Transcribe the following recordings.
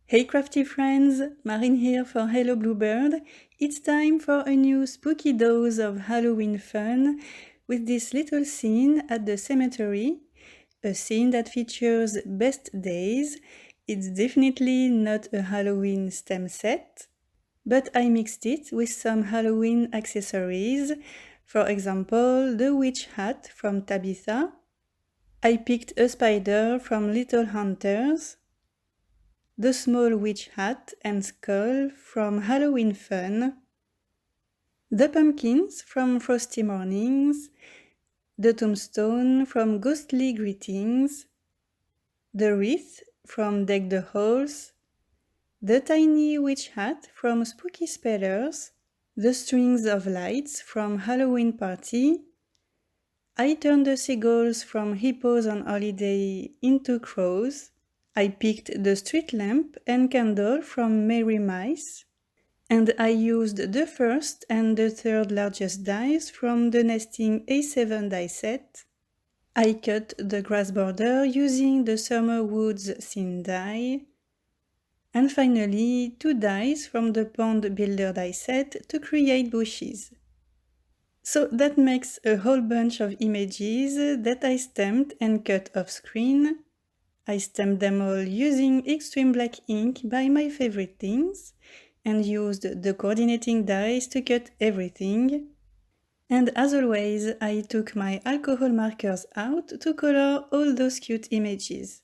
Hey crafty friends, Marine here for Hello Bluebird. It's time for a new spooky dose of Halloween fun with this little scene at the cemetery, a scene that features best days. It's definitely not a Halloween stem set, but I mixed it with some Halloween accessories. For example, the witch hat from Tabitha. I picked a spider from Little Hunters, the small witch hat and skull from Halloween Fun, the pumpkins from Frosty Mornings, the tombstone from Ghostly Greetings, the wreath from Deck the Halls, the tiny witch hat from Spooky Spellers, the strings of lights from Halloween Party. I turned the seagulls from Hippos on Holiday into crows. I picked the street lamp and candle from Merry Mice, and I used the first and the third largest dies from the nesting A7 die set. I cut the grass border using the Summer Woods thin die, and finally 2 dies from the Pond Builder die set to create bushes. So that makes a whole bunch of images that I stamped and cut off screen. I stamped them all using extreme black ink by My Favorite Things and used the coordinating dies to cut everything. And as always, I took my alcohol markers out to color all those cute images.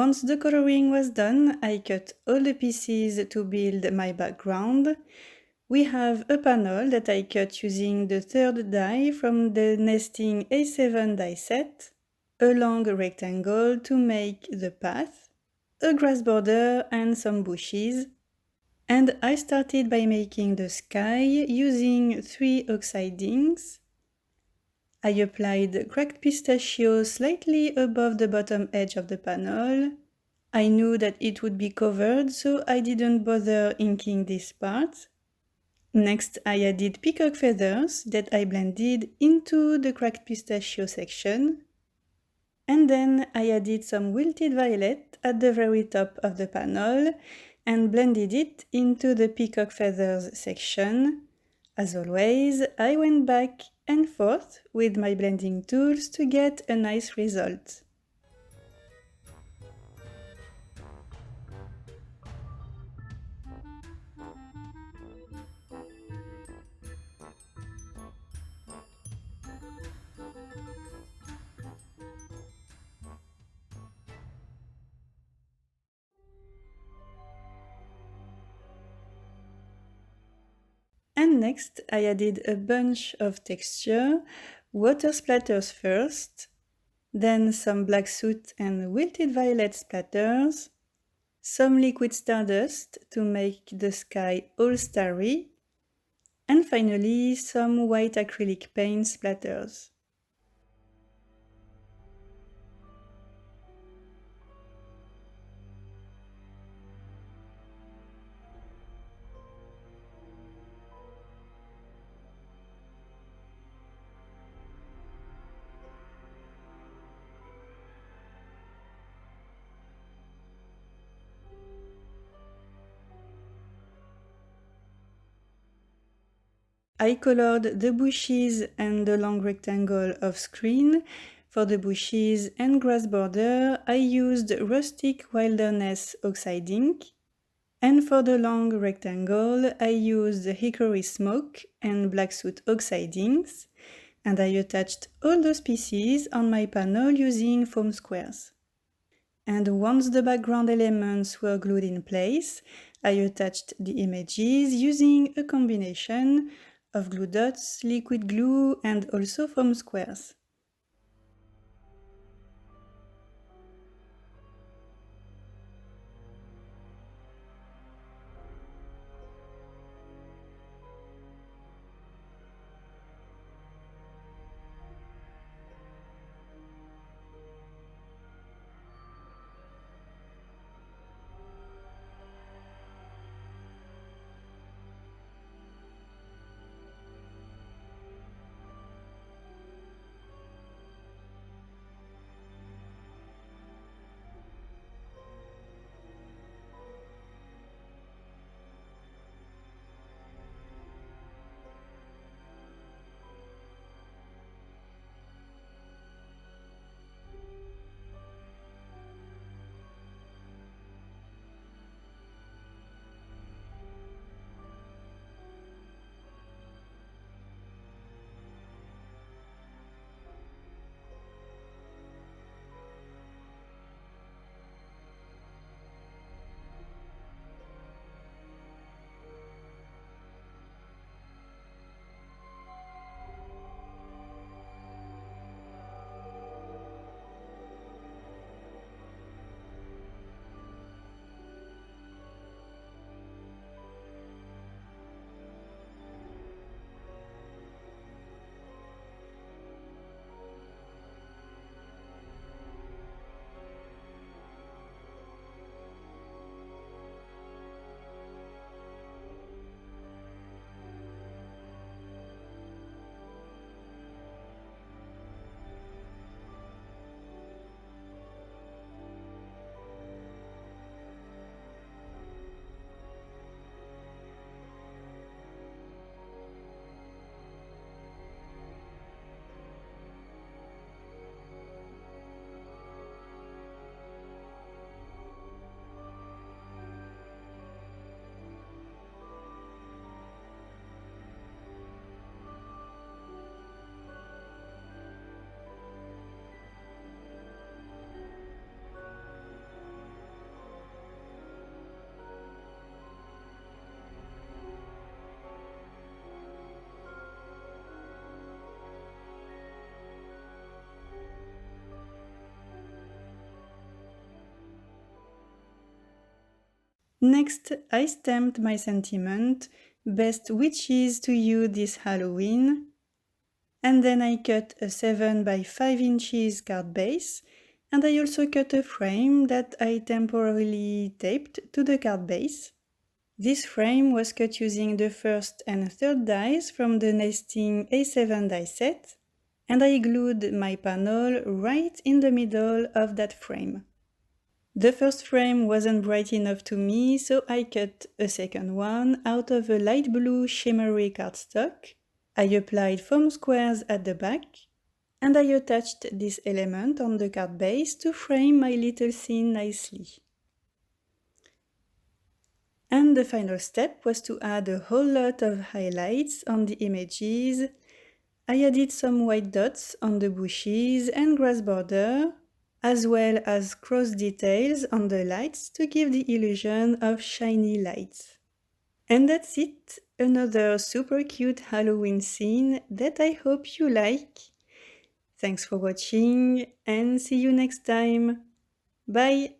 Once the coloring was done, I cut all the pieces to build my background. We have a panel that I cut using the third die from the nesting A7 die set, a long rectangle to make the path, a grass border and some bushes. And I started by making the sky using 3 oxidings. I applied cracked pistachio slightly above the bottom edge of the panel. I knew that it would be covered, so I didn't bother inking this part. Next, I added peacock feathers that I blended into the cracked pistachio section. And then I added some wilted violet at the very top of the panel and blended it into the peacock feathers section. As always, I went back and forth with my blending tools to get a nice result. And next, I added a bunch of texture, water splatters first, then some black soot and wilted violet splatters, some liquid stardust to make the sky all starry, and finally some white acrylic paint splatters. I colored the bushes and the long rectangle of screen. For the bushes and grass border, I used Rustic Wilderness Oxide ink. And for the long rectangle, I used Hickory Smoke and Black Soot Oxide inks. And I attached all those pieces on my panel using foam squares. And once the background elements were glued in place, I attached the images using a combination of glue dots, liquid glue, and also foam squares. Next, I stamped my sentiment, best witches to you this Halloween, and then I cut a 7 by 5 inches card base, and I also cut a frame that I temporarily taped to the card base. This frame was cut using the first and third dies from the nesting A7 die set, and I glued my panel right in the middle of that frame. The first frame wasn't bright enough to me, so I cut a second one out of a light blue shimmery cardstock. I applied foam squares at the back, and I attached this element on the card base to frame my little scene nicely. And the final step was to add a whole lot of highlights on the images. I added some white dots on the bushes and grass border, as well as cross details on the lights to give the illusion of shiny lights. And that's it, another super cute Halloween scene that I hope you like. Thanks for watching and see you next time. Bye!